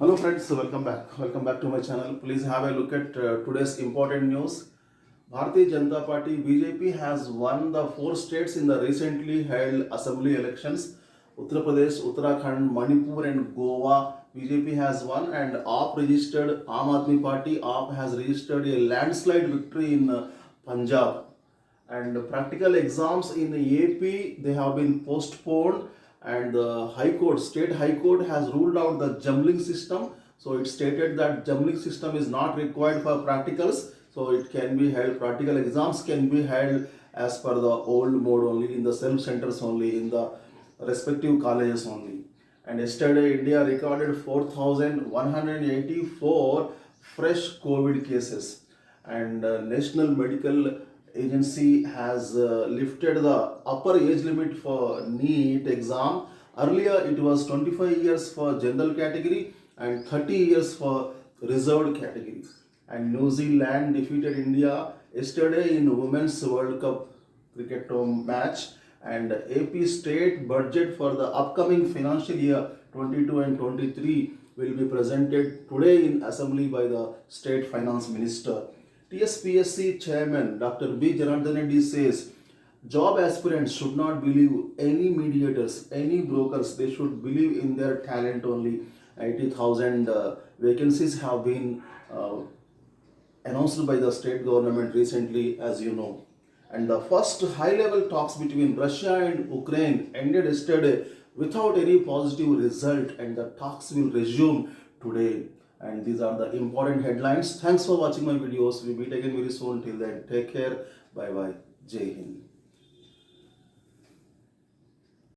Hello friends, welcome back. Welcome back to my channel. Please have a look at today's important news. Bharatiya Janata Party BJP has won the four states in the recently held assembly elections. Uttar Pradesh, Uttarakhand, Manipur and Goa BJP has won, and AAP registered Aam Aadmi Party AAP has registered a landslide victory in Punjab. And practical exams in AP they have been postponed, and the state high court has ruled out the jumbling system. So it stated that jumbling system is not required for practicals, so it can be held, practical exams can be held as per the old mode only, in the self centers only, in the respective colleges only. And yesterday India recorded 4184 fresh COVID cases, and National Medical Agency has lifted the upper age limit for NEET exam. Earlier it was 25 years for general category and 30 years for reserved category. And New Zealand defeated India yesterday in Women's World Cup cricket match. And AP state budget for the upcoming financial year 22 and 23 will be presented today in assembly by the state finance minister. TSPSC chairman Dr. B. Janardhan Reddy says job aspirants should not believe any mediators, any brokers. They should believe in their talent only. 80,000 vacancies have been announced by the state government recently, as you know. And the first high-level talks between Russia and Ukraine ended yesterday without any positive result, and the talks will resume today. And these are the important headlines. Thanks for watching my videos. We meet again very soon. Till then, take care. Bye bye. Jai Hind.